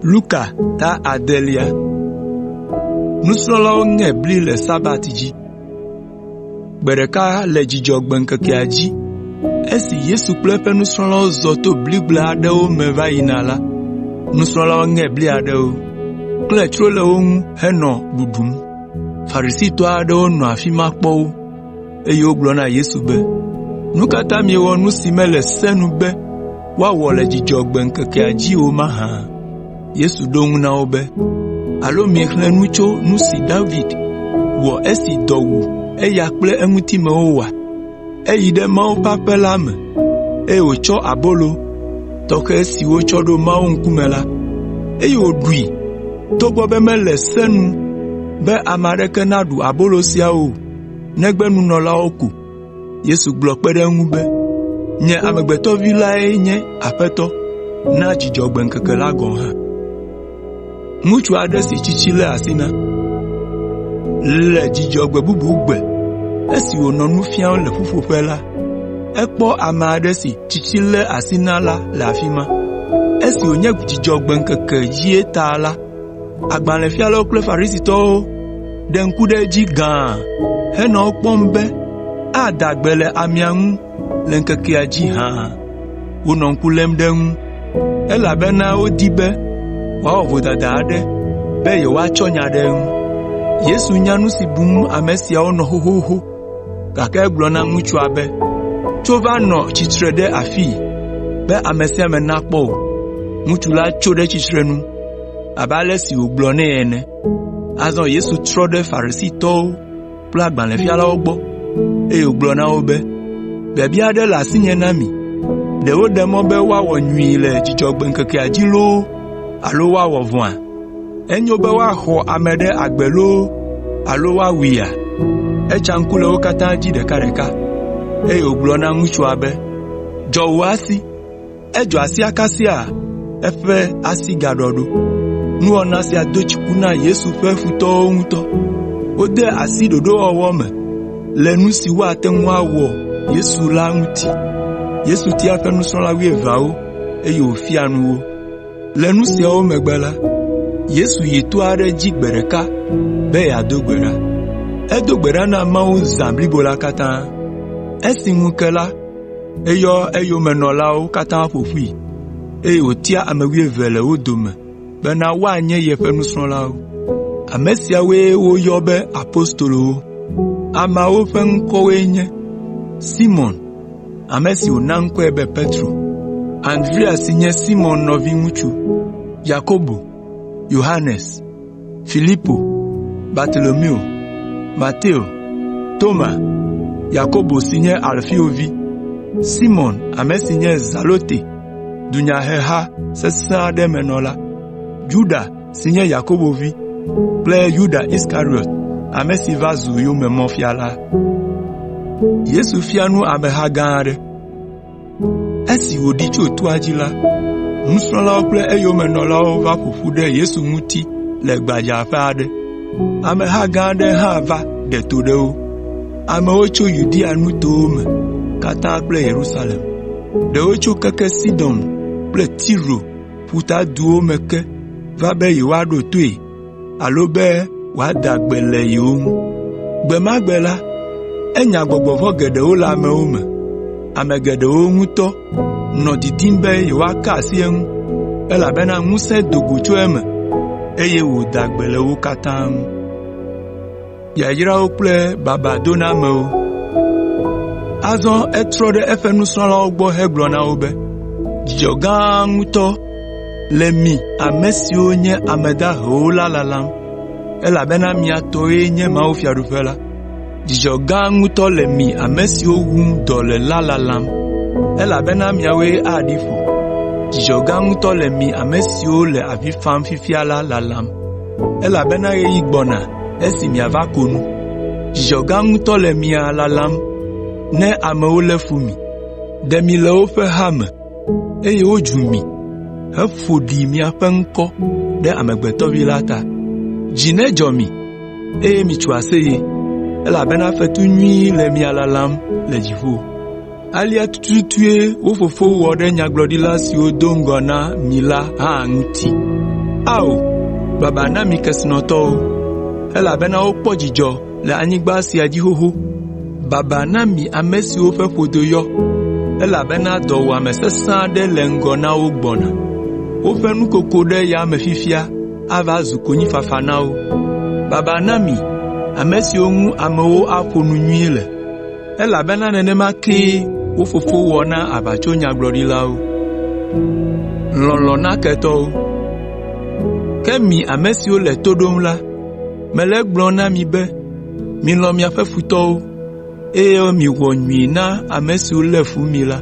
Luka ta Adelia. Nusrɔ̃lawo ŋe bli le sabat dzi. Gbe ɖeka le Dzudzɔgbe ŋkekea dzi, esi Yesu kple eƒe nusrɔ̃lawo zɔ to bligble aɖewo me va yina la, nusrɔ̃lawo ŋe bli aɖewo, klẽ tsro le wo ŋu henɔ ɖuɖum. Farisitɔ aɖewo nɔ afi ma kpɔ wo, eye wogblɔ na Yesu be, nu ka ta miewɔ nu si mele se nu be woawɔ le Dzudzɔgbe ŋkekea dzi o mahã? Yesu ɖo ŋu na wo be, alo miexlẽ nu tso nu si David wɔ esi dɔ wu eya kple eŋutimewo wòa? Eyi ɖe Mawu ƒe aƒe la me, eye wòtsɔ abolo tɔxɛ si wotsɔ ɖo Mawu ŋkume la, eye wòɖui, togbɔ be mele se nu be ame aɖeke naɖu abolo siawo negbe nunɔlawo ko. Yesu gblɔ kpe ɖe eŋu be, nye Amegbetɔ Vi lae nye Aƒetɔ na Dzudzɔgbe ŋkeke la gɔ̃ hã. Ŋutsu aɖe si tsitsi le asi na. Le Dzudzɔgbe bubu gbe, esi wònɔ nu fiam le ƒuƒoƒe la, ekpɔ ame aɖe si tsitsi le asi na la le afi ma. Esi wònye Dzudzɔgbe ŋkeke yie ta la, agbalẽfialawo kple Farisitɔwo ɖe ŋku ɖe edzi gãa henɔ kpɔm be ada gbe le amea ŋu le ŋkekea dzi hã. Wonɔ ŋku lém ɖe ŋu, elabena wodi be wòawɔ vodada aɖe be yewoatsɔ nya ɖe ŋu. Yesu nya nu si bum ame siawo nɔ xoxoxo, gake egblɔ na ŋutsua be, tso va nɔ tsitre ɖe afii be ame sia ame nakpɔ wò. Ŋutsu la tso ɖe tsitrenu abe ale si wògblɔ nɛ ene. Azɔ Yesu trɔ ɖe Farisitɔwo kple agbalẽfialawo gbɔ, eye wògblɔ na wo be, biabia aɖe le asinye na mi. Ɖe woɖe mɔ be woawɔ nyui le Dzudzɔgbe ŋkekea dzi loo, alo woawɔ vɔ̃a? Enyo be woaxɔ ame ɖe agbe loo, alo woawuia? Etsa ŋku le wo katã dzi ɖekaɖeka, eye wògblɔ na ŋutsua be, dzɔ wò asi. Edzɔ asia kasia, eƒe asi gaɖɔ ɖo. Nuwɔna sia do tsiku na Yesu ƒe futɔwo ŋutɔ. Wode asi ɖoɖowɔwɔ me le nu si woate ŋu awɔ Yesu la ŋuti. Yesu tia eƒe nusrɔ̃la 12, eye wòfia nu wo. Le nu siawo megbe la, Yesu yi to aɖe dzi gbe ɖeka be yeado gbe ɖa. Edo gbe ɖa na Mawu zã blibo la katã. Esi ŋu ke la, eyɔ eyomenɔlawo katã ƒo ƒui, eye wòtia ame 12 le wo dome bena woanye yeƒe nusrɔ̃lawo. Ame siawoe woyɔ be apostolowo. Ameawo ƒe ŋkɔwoe nye Simon, ame si wòna ŋkɔe be Petro, Andrea si nye Simon nɔviŋutsu, Yakobo, Yohanes, Filipo, Bartolomeo, Mateo, Toma, Yakobo si nye Alfio vi, Simon ame si nye Zalote, dunyaheha sesẽ aɖe menɔla, Juda si nye Yakobo vi, kple Yuda Iskariot, ame si va zu yomemɔfiala. Yesu fia nu ameha gã aɖe. Esi wòɖi tso toa dzi la, nusrɔ̃lawo kple eyomenɔlawo va ƒoƒu ɖe Yesu ŋuti le gbadzaƒe aɖe. Ameha gã aɖe hã va ɖe to ɖe wo. Amewo tso Yudea nutowo me katã kple Yerusalem. Ɖewo tso keke Sidon kple Tiro ƒutaduwo me ke va be yewoaɖo toe alo be wòada gbe le yewo ŋu. Gbe ma gbe la, enya gbɔgbɔvɔ geɖewo le amewo me. Ame geɖewo ŋutɔ nɔ didim be yewoaka asi eŋu, elabena ŋusẽ do go tso eme, eye wòda gbe le wo katã ŋu. Yayrawo kple baba do na amewo. Azɔ etrɔ ɖe eƒe nusrɔ̃lawo gbɔ hegblɔ na wo be, dzidzɔ gã ŋutɔ le mi ame siwo nye ame dahewo la lalam, elabena mia tɔwoe nye mawufiaɖuƒe la. Dzidzɔ gã ŋutɔ le mi ame siwo wum dɔ le la lalam, elabena miawoe aɖi ƒo. Dzidzɔ gã ŋutɔ le mi ame siwo le avi fam fifia la lalam, elabena ɣeyiɣi gbɔna esi miava ko nu. Dzidzɔ gã ŋutɔ le mia lalam ne amewo lé fu mi, ɖe mi le woƒe ha me, eye wodzu mi, heƒo ɖi miaƒe ŋkɔ ɖe Amegbetɔ Vi la ta. Dzi nedzɔ mi, eye mitso aseye, elabena fetu nyui le mia lalam le dziƒo. Alia tututue wo fofo wɔ ɖe nyagblɔɖila siwo do ŋgɔ na mi la hã ŋuti. Ao, baba na mi kesnoto, elabena okpo jijo le anyigba si ajihoho. Baba na mi amesi ofe fodoyo, elabena do wa mesesa de lengo na ogbona. Ofe nukoko de ya mefifia, ava zukonyi fafanao. Baba na mi amesi ongu amewo afonu nyuile. Elabena nenema ke ofofo wona abacho nyaglodilao. Lolo keto. Kemi amesi o le todom la. Mele gblona mi be. Mi lo mi afe futo. Eye mi wo nyi na amesi o le fu mi la.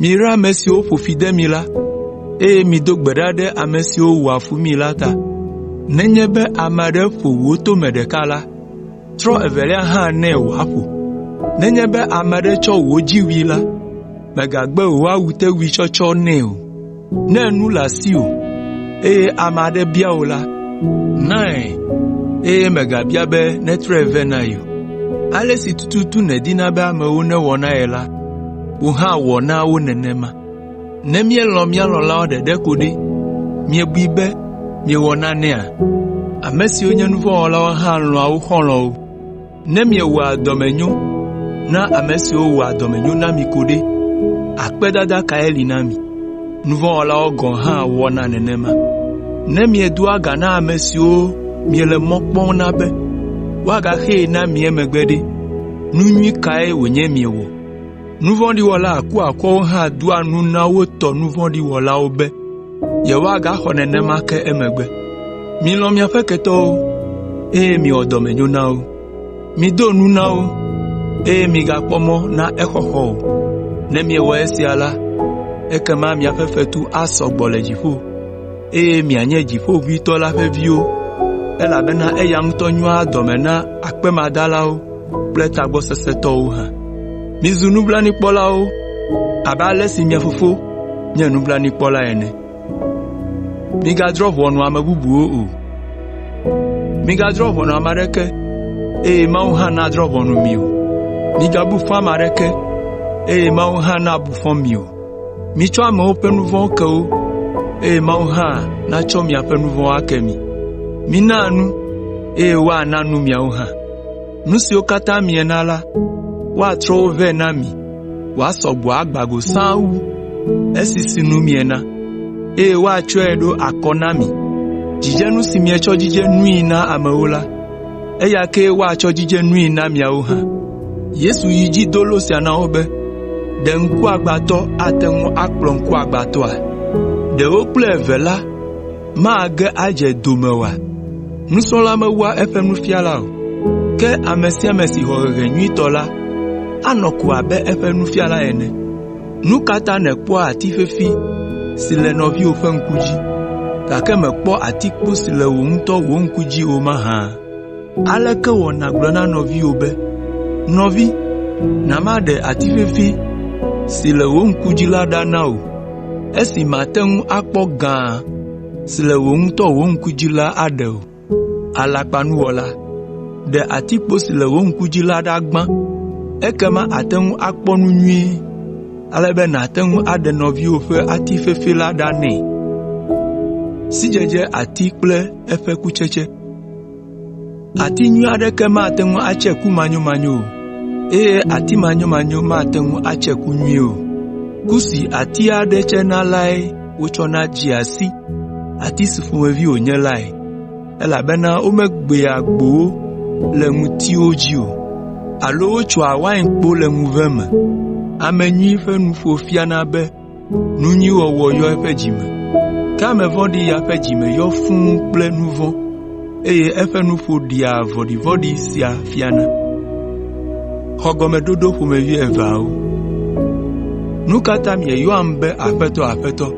Mi ra amesi o fofide mi la. Eye mi do gbedade amesi o wa fu mi la ta. Nenye be amade fo wo to medeka la. Tro evelia ha ne wafu. Nenye be amade cho wo jiwi la. Megagbe wa wute wi cho ne o. Ne nu la si o. Amade bia o la. Nai. Megabia be ne treve na yo. Ale si tututu ne dina be ame o ne wona ela. Wo ha wona wo nenema. Ne mie lo la de dekode. Mie bibe, mie wona ne a. Amesi onye nuvo ola ha nlo awu khonlo. Ne mie wa domenyo. Na amesi o wa domenyo na mi kode. Akpedada ka eli na mi. Nuvo ola ogon ha wona nenema. Ne mie dua ga na amesi o mie le mokpon na be. Waga he na mie megbede. Nunyi kae wonye mie wo. Nuvo di wala akwa ha dua nu na wo to nuvo di wala obe. Ye waga ho nenema ke emegbe. Mi lo mi afeketo. Mi odomenyo na o. Mi do nu na o. Mi ga pomo na ekoho. Ne mi wo esi ala. Ekema mi afefetu asogbole jifo. Mi anye jifo vi to la fe vi o. Elabena yang to nwa domena akpe madala o. Pleta gbo seseto o ha. Mi zunubla ni pola o. Aba lesi mi afofo. Mi nubla ni pola ene. Mi ga drop wonu amabubu o. Mi ga drop wonu amareke. Ma o ha na drop wonu mi o. Mi ga bu fa amareke. Ma o ha na bu fa mi o. Mi cho ama open nuvon ke o. Ma o ha na cho mi apen nuvon akemi. Mi nanu. Wa nanu mi o ha. Nusi o kata mi enala. Wa tro ve na mi. Wa sobu agbago sanwu. Esisi nu mi ena. Wa chwedo akonami. Jijenu si mi echo jije nui na ameola. Ya ke wa cho jije nui na mi o ha. Yesu yiji dolo si ana obe. De nku agbato atenwu akplo nku agbato a. De okple vela ma ge aje domewa. Nusola mewa efenu fiala o. Ke amesi ho renyi tola. Anoku abe efenu fiala ene. Nukata ne po atifefi sile novi ofenkuji. Kake me po atikpo sile wonto wonkuji o maha. Aleke wona glona novi obe. Novi namade atifefi sile wonkuji la dana o. Esi matengu akpo gan sile wonto wonkuji la ade o. Alakpanu wola de atikpo sile wonkuji la dagban. Ekema atengu akpo nu nyi. Alebe na tengu ade novi ofe atifefi la dane. Sijeje atikple efe kucheche. Ati nyu ade kema atengu acheku manyo. Ati manyo ma atengu acheku nyu. Kusi ati ade chena lai uchona jiasi. Ati sifuwevi onye lai. Elabena omegbe agbo le muti ojio. Alo ochwa wine po le muveme. Amenyi fe nufo fiana be. Nunyi wowo yo efe jime. Kame vodi ya fe jime yo fun ple nuvon. Efe nufo dia vodi siya fiana. Hogome dodo fumevi eva o. Nukata mie yo ambe afeto.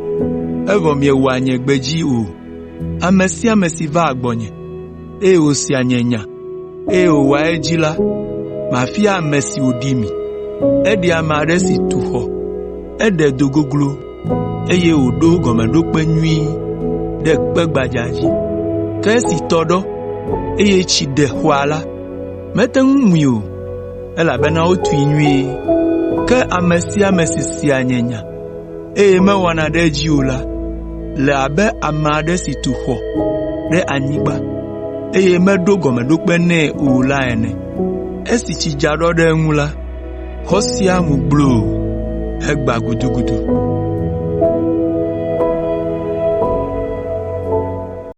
Evo mie wanye gbeji o. Amesi va agbonye. O si anyenya. O wa ejila. Mafia amesi odimi. Edi amare si tuho. Ede dogoglo. Eye odo gomedo penyui. De kpegbajaji. Kesi todo. Eye chide huala. Meten mwio. Elabena otu inyui. Ke amesi si anyenya. Me wana de jiola. le abe ame aɖe si tu xɔ ɖe anyigba eye meɖo gɔmeɖokpe nɛ o la ene. Esi tsi dza ɖɔ ɖe eŋu la, xɔ sia mu gbloo hegba gudugudu.